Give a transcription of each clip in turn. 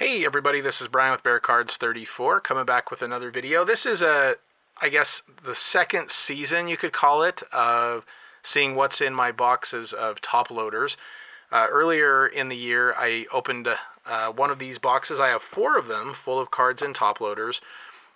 Hey everybody, this is Brian with Bear Cards 34 coming back with another video. This is I guess the second season you could call it of seeing what's in my boxes of top loaders. Earlier in the year I opened one of these boxes. I have 4 of them full of cards in top loaders.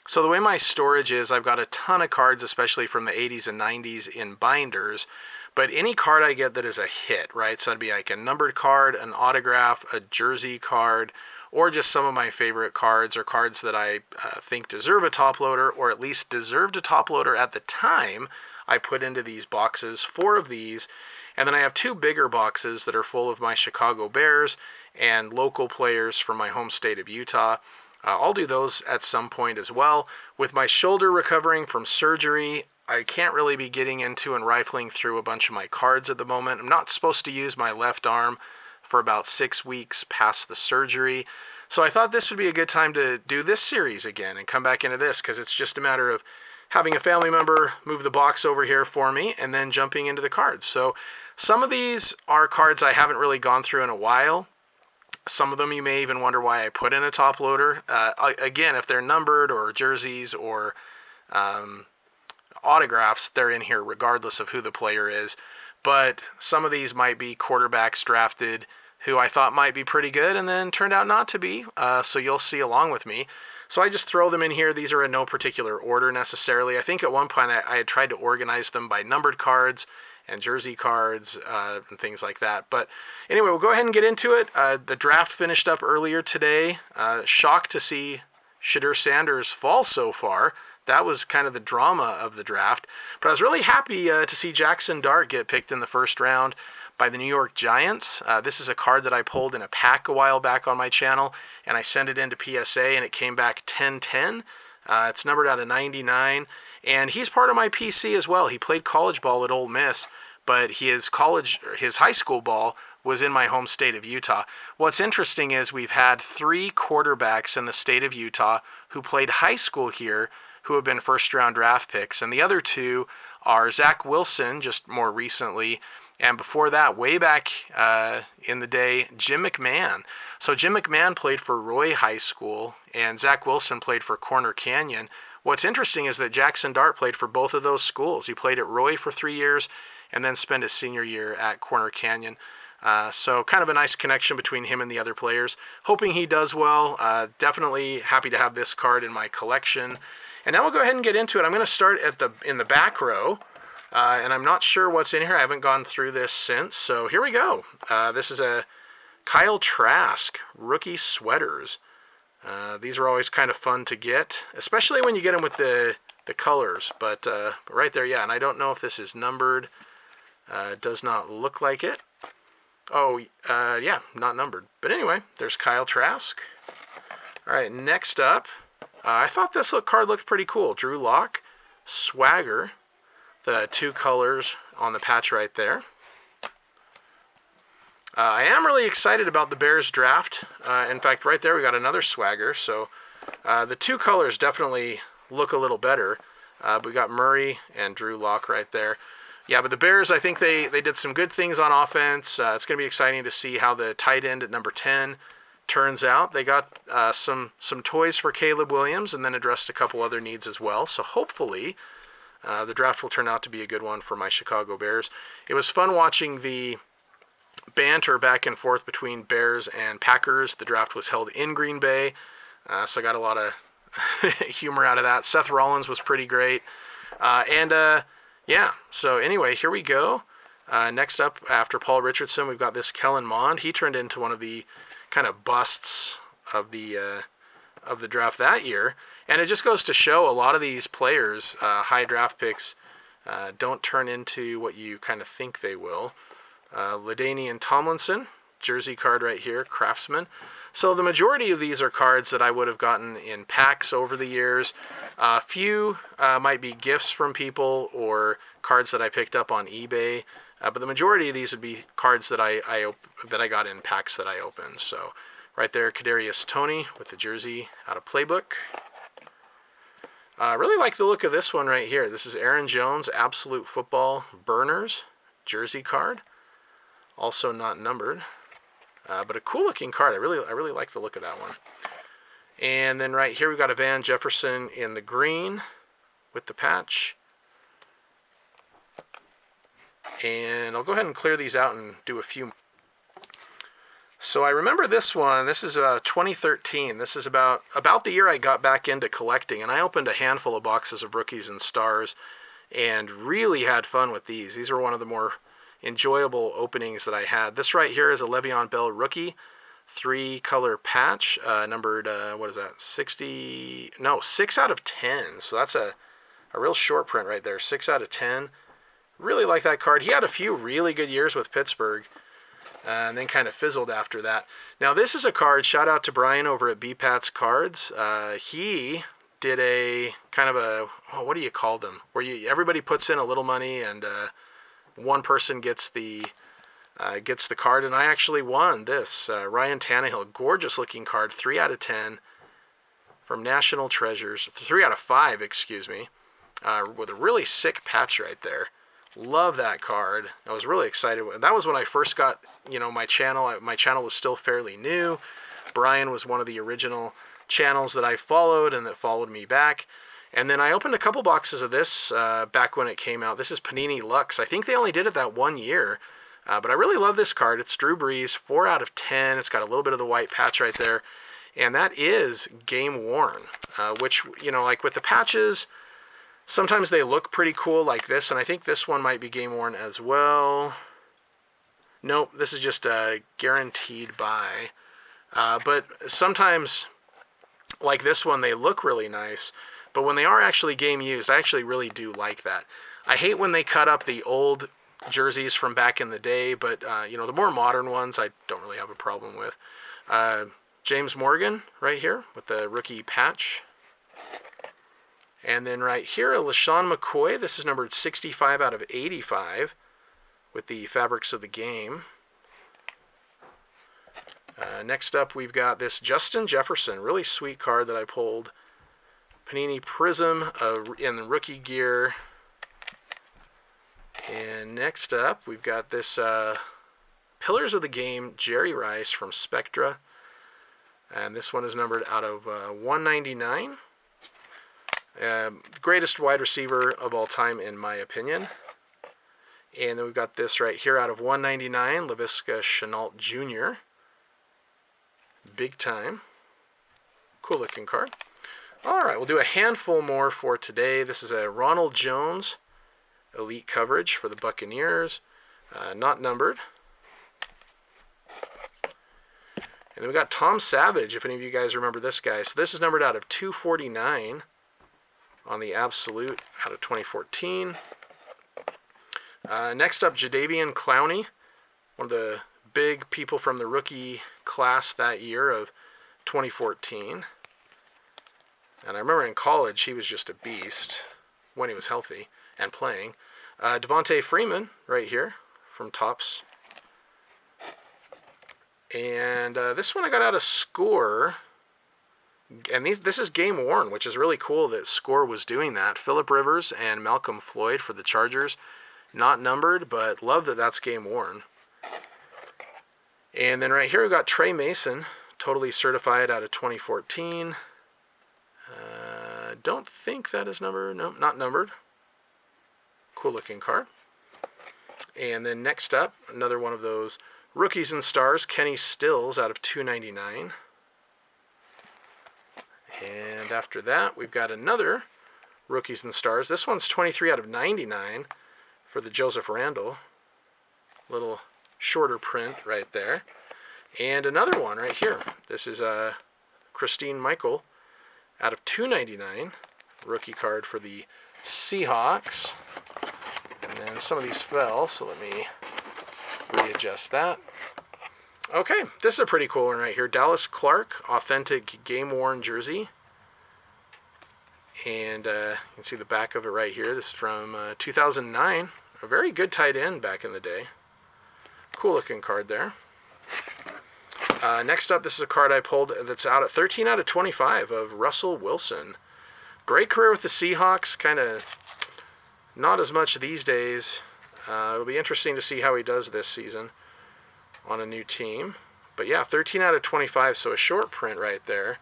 So the way my storage is, I've got a ton of cards, especially from the 80s and 90s in binders. But any card I get that is a hit, right? So that'd be like a numbered card, an autograph, a jersey card, or just some of my favorite cards or cards that I think deserve a top loader, or at least deserved a top loader at the time. I put into these boxes, 4 of these, and then I have 2 bigger boxes that are full of my Chicago Bears and local players from my home state of Utah. I'll do those at some point as well. With my shoulder recovering from surgery, I can't really be getting into and rifling through a bunch of my cards at the moment. I'm not supposed to use my left arm for about 6 weeks past the surgery. So I thought this would be a good time to do this series again and come back into this, because it's just a matter of having a family member move the box over here for me and then jumping into the cards. So some of these are cards I haven't really gone through in a while. Some of them you may even wonder why I put in a top loader. Again, if they're numbered or jerseys or autographs, they're in here regardless of who the player is. But some of these might be quarterbacks drafted who I thought might be pretty good and then turned out not to be. So you'll see along with me. So I just throw them in here. These are in no particular order necessarily. I think at one point I had tried to organize them by numbered cards and jersey cards and things like that. But anyway, we'll go ahead and get into it. The draft finished up earlier today. Shocked to see Shedeur Sanders fall so far. That was kind of the drama of the draft. But I was really happy to see Jackson Dart get picked in the first round by the New York Giants. This is a card that I pulled in a pack a while back on my channel, and I sent it into PSA, and it came back 10-10. It's numbered out of 99, and he's part of my PC as well. He played college ball at Ole Miss, but his high school ball was in my home state of Utah. What's interesting is we've had 3 quarterbacks in the state of Utah who played high school here who have been first-round draft picks, and the other 2 are Zach Wilson, just more recently, and before that, way back in the day, Jim McMahon. So Jim McMahon played for Roy High School, and Zach Wilson played for Corner Canyon. What's interesting is that Jackson Dart played for both of those schools. He played at Roy for 3 years, and then spent his senior year at Corner Canyon. So kind of a nice connection between him and the other players. Hoping he does well. Definitely happy to have this card in my collection. And now we'll go ahead and get into it. I'm going to start in the back row. And I'm not sure what's in here. I haven't gone through this since. So here we go. This is a Kyle Trask rookie sweaters. These are always kind of fun to get, especially when you get them with the colors. But right there, yeah. And I don't know if this is numbered. It does not look like it. Oh, yeah, not numbered. But anyway, there's Kyle Trask. All right, next up, I thought this card looked pretty cool. Drew Lock, Swagger. The 2 colors on the patch right there. I am really excited about the Bears draft. In fact, right there we got another Swagger. So the 2 colors definitely look a little better. We got Murray and Drew Lock right there. Yeah, but the Bears, I think they did some good things on offense. It's going to be exciting to see how the tight end at number 10 turns out. They got some toys for Caleb Williams and then addressed a couple other needs as well. So hopefully the draft will turn out to be a good one for my Chicago Bears. It was fun watching the banter back and forth between Bears and Packers. The draft was held in Green Bay, so I got a lot of humor out of that. Seth Rollins was pretty great. Yeah, so anyway, here we go. Next up, after Paul Richardson, we've got this Kellen Mond. He turned into one of the kind of busts of the draft that year. And it just goes to show a lot of these players, high draft picks, don't turn into what you kind of think they will. LaDainian Tomlinson, jersey card right here, Craftsman. So the majority of these are cards that I would have gotten in packs over the years. A few might be gifts from people or cards that I picked up on eBay. But the majority of these would be cards that I got in packs that I opened. So right there, Kadarius Toney with the jersey out of Playbook. I really like the look of this one right here. This is Aaron Jones, Absolute Football Burners jersey card. Also not numbered, but a cool looking card. I really like the look of that one. And then right here we've got a Van Jefferson in the green with the patch. And I'll go ahead and clear these out and do a few. So I remember this one. This is 2013. This is about the year I got back into collecting, and I opened a handful of boxes of Rookies and Stars and really had fun with these. These were one of the more enjoyable openings that I had. This right here is a Le'Veon Bell rookie, 3-color patch, numbered, what is that, 6 out of 10. So that's a real short print right there, 6 out of 10. Really like that card. He had a few really good years with Pittsburgh, and then kind of fizzled after that. Now this is a card, shout out to Brian over at BPAT's Cards. He did a kind of a, what do you call them? Where everybody puts in a little money and one person gets the card, and I actually won this. Ryan Tannehill, gorgeous looking card, 3 out of 10 from National Treasures, 3 out of 5, excuse me, with a really sick patch right there. Love that card. I was really excited. That was when I first got, my channel. My channel was still fairly new. Brian was one of the original channels that I followed and that followed me back. And then I opened a couple boxes of this back when it came out. This is Panini Lux. I think they only did it that 1 year. But I really love this card. It's Drew Brees, 4 out of 10. It's got a little bit of the white patch right there. And that is game worn, which, like with the patches, sometimes they look pretty cool like this, and I think this one might be game worn as well. Nope, this is just a guaranteed buy. But sometimes, like this one, they look really nice, but when they are actually game used, I actually really do like that. I hate when they cut up the old jerseys from back in the day, but the more modern ones I don't really have a problem with. James Morgan right here with the rookie patch. And then right here, a LaShawn McCoy. This is numbered 65 out of 85 with the Fabrics of the Game. Next up, we've got this Justin Jefferson. Really sweet card that I pulled. Panini Prism in rookie gear. And next up, we've got this Pillars of the Game Jerry Rice from Spectra. And this one is numbered out of 199. Greatest wide receiver of all time, in my opinion. And then we've got this right here out of 199, Laviska Shenault Jr. Big time. Cool looking card. All right, we'll do a handful more for today. This is a Ronald Jones Elite coverage for the Buccaneers, not numbered. And then we got Tom Savage, if any of you guys remember this guy. So this is numbered out of 249 on the Absolute out of 2014. Next up, Jadeveon Clowney, one of the big people from the rookie class that year of 2014. And I remember in college, he was just a beast when he was healthy and playing. Devontae Freeman right here from Topps. And this one I got out of Score. And this is game worn, which is really cool that Score was doing that. Phillip Rivers and Malcolm Floyd for the Chargers. Not numbered, but love that that's game worn. And then right here we've got Trey Mason, totally certified out of 2014. Don't think that is numbered. No, not numbered. Cool looking card. And then next up, another one of those Rookies and Stars, Kenny Stills out of 299. And after that, we've got another Rookies and Stars. This one's 23 out of 99 for the Joseph Randle. Little shorter print right there. And another one right here. This is Christine Michael out of 299. Rookie card for the Seahawks. And then some of these fell, so let me readjust that. Okay, this is a pretty cool one right here. Dallas Clark, authentic game-worn jersey. And you can see the back of it right here. This is from 2009. A very good tight end back in the day. Cool looking card there. Next up, this is a card I pulled that's out at 13 out of 25 of Russell Wilson. Great career with the Seahawks. Kind of not as much these days. It'll be interesting to see how he does this season on a new team. But yeah, 13 out of 25, so a short print right there.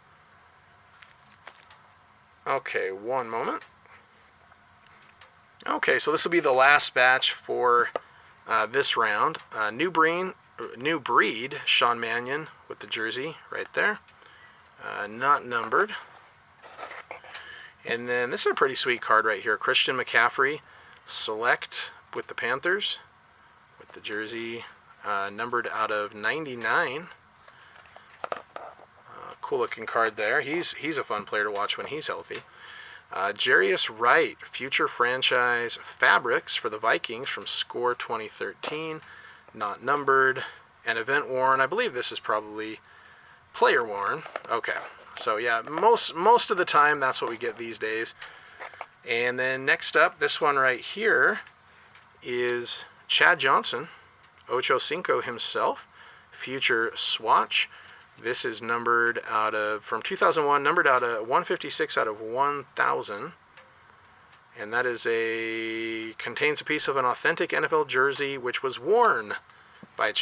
Okay, one moment. Okay, so this will be the last batch for this round. New breed, Sean Mannion with the jersey right there. Not numbered. And then this is a pretty sweet card right here. Christian McCaffrey, select with the Panthers with the jersey numbered out of 99. Cool looking card there. He's a fun player to watch when he's healthy. Jarius Wright, future franchise fabrics for the Vikings from Score 2013, not numbered, and event worn. I believe this is probably player worn. Okay, so yeah, most of the time that's what we get these days. And then next up, this one right here is Chad Johnson, Ocho Cinco himself, future swatch. This is numbered out of, from 2001, numbered out of 156 out of 1,000. And that is contains a piece of an authentic NFL jersey which was worn